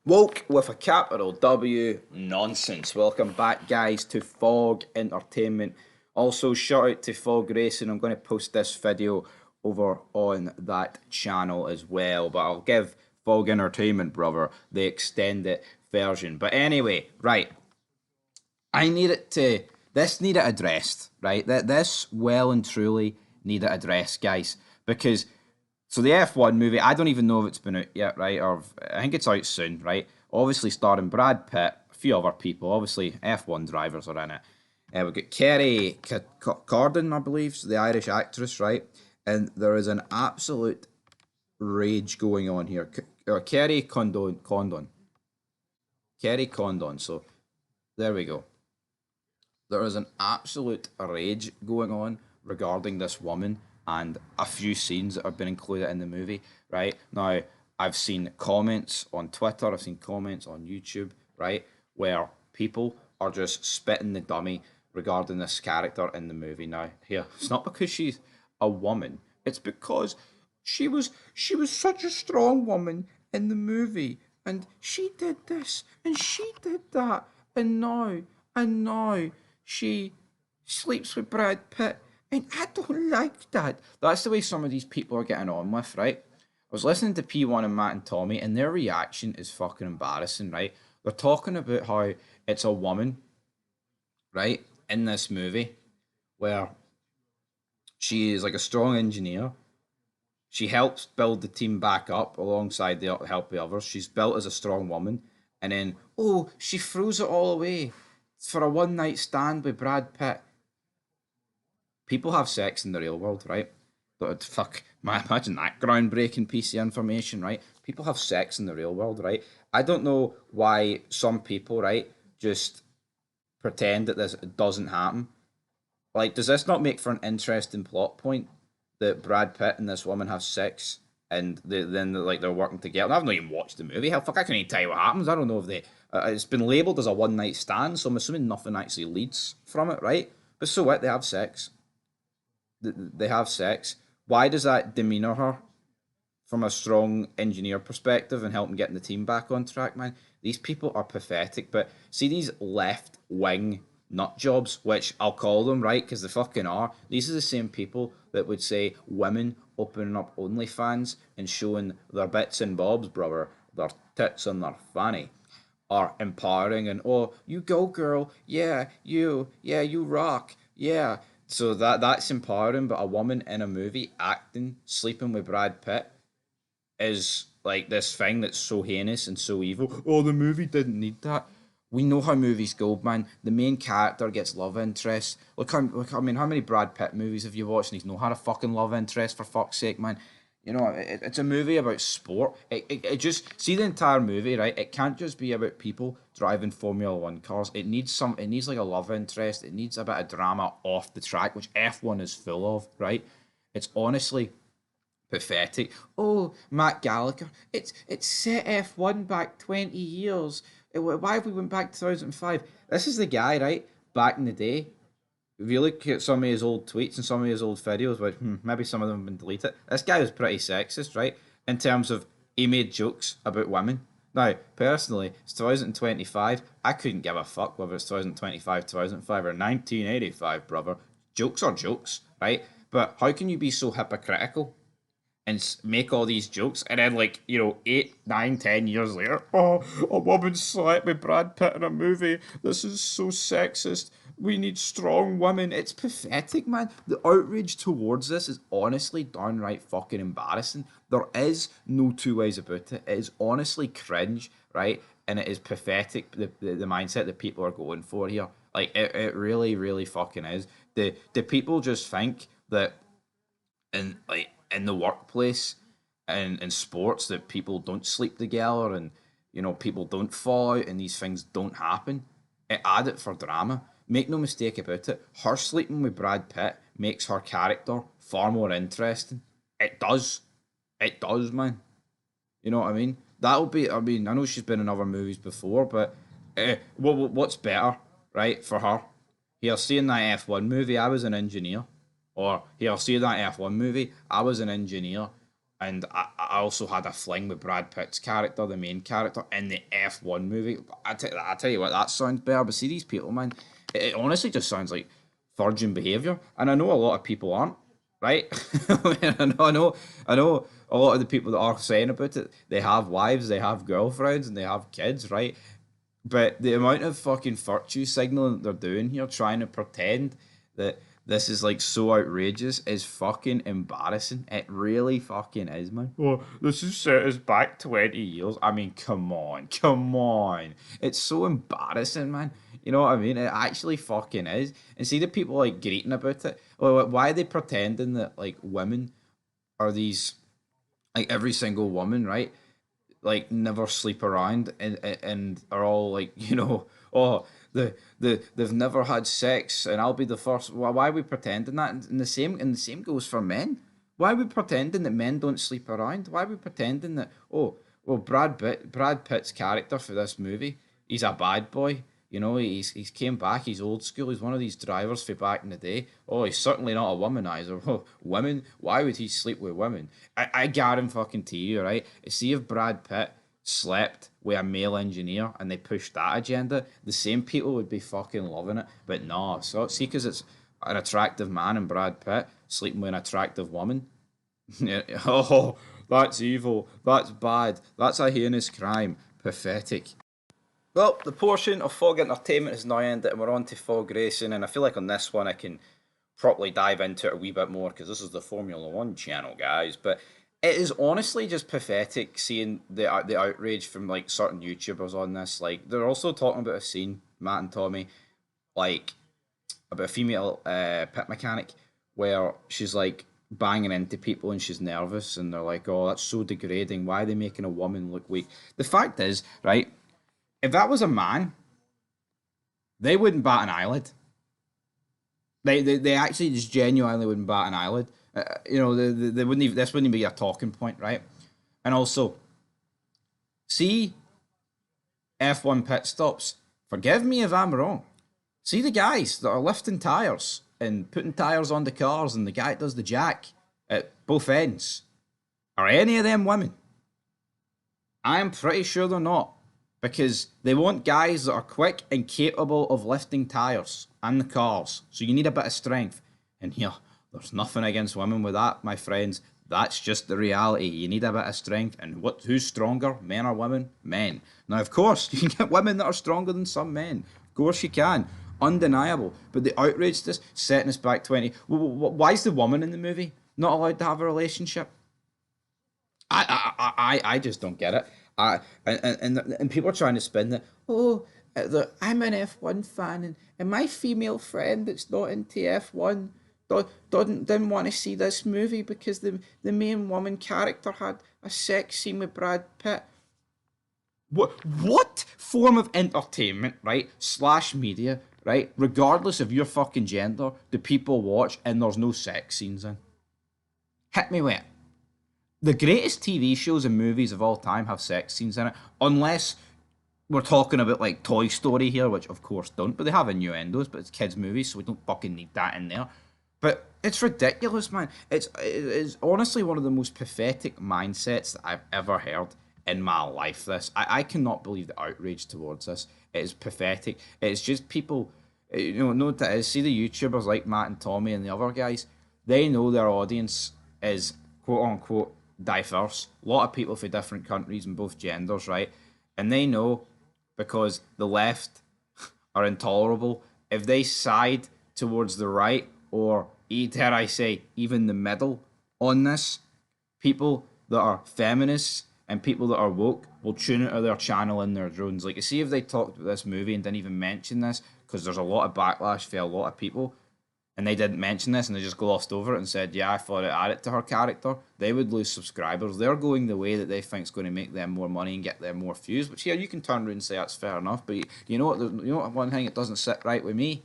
Woke with a capital W nonsense. Welcome back, guys, to Fog Entertainment. Also, shout out to Fog Racing. I'm going to post this video over on that channel as well, but I'll give Fog Entertainment, brother, the extended version. But anyway, right, I need it to. This need it addressed, right? That this well and truly need it addressed, guys, because so the F1 movie, I don't even know if it's been out yet, right? Or I think it's out soon, right? Obviously starring Brad Pitt, a few other people. Obviously F1 drivers are in it. We've got Kerry Cordon, I believe, so the Irish actress, right? And there is an absolute rage going on here. Kerry Kerry Condon. So there we go. There is an absolute rage going on regarding this woman and a few scenes that have been included in the movie. Right now, I've seen comments on Twitter, I've seen comments on YouTube, right, where people are just spitting the dummy regarding this character in the movie. Now, here, it's not because she's a woman; it's because she was such a strong woman in the movie, and she did this and she did that, and now she sleeps with Brad Pitt, and I don't like that. That's the way some of these people are getting on with, right? I was listening to P1 and Matt and Tommy, and their reaction is fucking embarrassing, right? They're talking about how it's a woman, right, in this movie, where she is like a strong engineer. She helps build the team back up alongside the help the others. She's built as a strong woman, and then she throws it all away for a one night stand with Brad Pitt. People have sex in the real world, right? Fuck, man, imagine that groundbreaking piece of information, right? People have sex in the real world, right? I don't know why some people, right, just pretend that this doesn't happen. Like, does this not make for an interesting plot point that Brad Pitt and this woman have sex and then they're working together? I've not even watched the movie. Hell, fuck, I can't even tell you what happens. I don't know if they. It's been labelled as a one night stand, so I'm assuming nothing actually leads from it, right? But so what? They have sex. They have sex. Why does that demeanor her from a strong engineer perspective and helping getting the team back on track, man? These people are pathetic. But see these left wing nut jobs, which I'll call them, right? Because they fucking are. These are the same people that would say women opening up OnlyFans and showing their bits and bobs, brother, their tits and their fanny, are empowering and you go girl, you rock, yeah. So that's empowering, but a woman in a movie acting sleeping with Brad Pitt is like this thing that's so heinous and so evil. Oh, the movie didn't need that. We know how movies go, man. The main character gets love interest. Look, I mean, how many Brad Pitt movies have you watched? And he's no had a fucking love interest, for fuck's sake, man. You know, it's a movie about sport. It just see the entire movie, right? It can't just be about people driving Formula One cars. It needs some. It needs like a love interest. It needs a bit of drama off the track, which F1 is full of, right? It's honestly pathetic. Oh, Matt Gallagher, it's set F1 back 20 years. Why have we went back to 2005? This is the guy, right? Back in the day. If you look at some of his old tweets and some of his old videos, which maybe some of them have been deleted, this guy was pretty sexist, right? In terms of he made jokes about women. Now, personally, it's 2025. I couldn't give a fuck whether it's 2025, 2005, or 1985, brother. Jokes are jokes, right? But how can you be so hypocritical and make all these jokes, and then like 8, 9, 10 years later, oh, a woman slept with Brad Pitt in a movie. This is so sexist. We need strong women. It's pathetic, man. The outrage towards this is honestly downright fucking embarrassing. There is no two ways about it. It is honestly cringe, right? And it is pathetic, the mindset that people are going for here. Like, it really, really fucking is. The people just think that in the workplace and in sports that people don't sleep together and people don't fall out and these things don't happen. It added for drama. Make no mistake about it. Her sleeping with Brad Pitt makes her character far more interesting. It does. It does, man. You know what I mean? That'll be. I mean, I know she's been in other movies before, but what's better, right, for her? Here, seeing that F1 movie, I was an engineer. Or here, see that F1 movie, I was an engineer. and I also had a fling with Brad Pitt's character, the main character, in the F1 movie. I tell you what, that sounds better. But see, these people, man, it honestly just sounds like virgin behaviour. And I know a lot of people aren't, right? I know a lot of the people that are saying about it, they have wives, they have girlfriends, and they have kids, right? But the amount of fucking virtue signaling that they're doing here, trying to pretend that this is like so outrageous, is fucking embarrassing. It really fucking is, man. Oh, this is set us back 20 years. I mean, come on, come on. It's so embarrassing, man. You know what I mean? It actually fucking is. And see the people like greeting about it. Well, why are they pretending that like women are these, like every single woman, right? Like never sleep around and are all like, oh, they've never had sex and I'll be the first. Why are we pretending that? And the same goes for men. Why are we pretending that men don't sleep around? Why are we pretending that, oh, well, Brad Pitt's character for this movie, he's a bad boy. He's came back. He's old school. He's one of these drivers for back in the day. Oh, he's certainly not a womanizer. Oh, women? Why would he sleep with women? I guarantee you, right? See if Brad Pitt slept with a male engineer and they pushed that agenda, the same people would be fucking loving it. But no, so see, because it's an attractive man and Brad Pitt sleeping with an attractive woman. Yeah, oh, that's evil. That's bad. That's a heinous crime. Pathetic. Well, the portion of Fog Entertainment is now ended, and we're on to Fog Racing. And I feel like on this one, I can properly dive into it a wee bit more because this is the Formula One channel, guys. But it is honestly just pathetic seeing the outrage from like certain YouTubers on this. Like they're also talking about a scene, Matt and Tommy, like about a female pit mechanic where she's like banging into people and she's nervous, and they're like, "Oh, that's so degrading. Why are they making a woman look weak?" The fact is, right? If that was a man, they wouldn't bat an eyelid. They actually just genuinely wouldn't bat an eyelid. They wouldn't even, this wouldn't be a talking point, right? And also, see F1 pit stops. Forgive me if I'm wrong. See the guys that are lifting tires and putting tires on the cars, and the guy that does the jack at both ends. Are any of them women? I am pretty sure they're not, because they want guys that are quick and capable of lifting tires and the cars. So you need a bit of strength. And here, there's nothing against women with that, my friends. That's just the reality. You need a bit of strength. And who's stronger, men or women? Men. Now, of course, you can get women that are stronger than some men. Of course you can. Undeniable. But the outrage this, setting us back 20. Why is the woman in the movie not allowed to have a relationship? I just don't get it. And people are trying to spin that. Oh, I'm an F1 fan, and my female friend that's not into F1 didn't want to see this movie because the main woman character had a sex scene with Brad Pitt. What form of entertainment, right, slash media, right, regardless of your fucking gender, do people watch and there's no sex scenes in? Hit me with it. The greatest TV shows and movies of all time have sex scenes in it, unless we're talking about like Toy Story here, which of course don't, but they have innuendos, but it's kids' movies, so we don't fucking need that in there. But it's ridiculous, man. It's honestly one of the most pathetic mindsets that I've ever heard in my life. I cannot believe the outrage towards this. It is pathetic. It's just people, know that is. See the YouTubers like Matt and Tommy and the other guys, they know their audience is quote unquote diverse. A lot of people from different countries and both genders, right? And they know, because the left are intolerable, if they side towards the right, or dare I say, even the middle on this, people that are feminists and people that are woke will tune out of their channel in their drones. Like, you see if they talked about this movie and didn't even mention this, because there's a lot of backlash for a lot of people, and they didn't mention this and they just glossed over it and said, yeah, I thought it added to her character, they would lose subscribers. They're going the way that they think is going to make them more money and get them more views. Which, yeah, you can turn around and say that's fair enough. But you know what? One thing that doesn't sit right with me?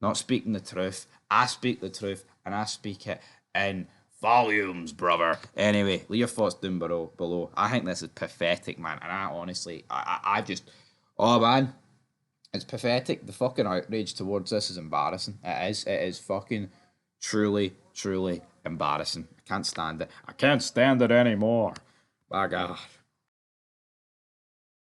Not speaking the truth. I speak the truth, and I speak it in volumes, brother. Anyway, leave your thoughts down below. I think this is pathetic, man. And I honestly, I just, oh man, it's pathetic. The fucking outrage towards this is embarrassing. It is fucking truly embarrassing. I can't stand it. I can't stand it anymore. By God.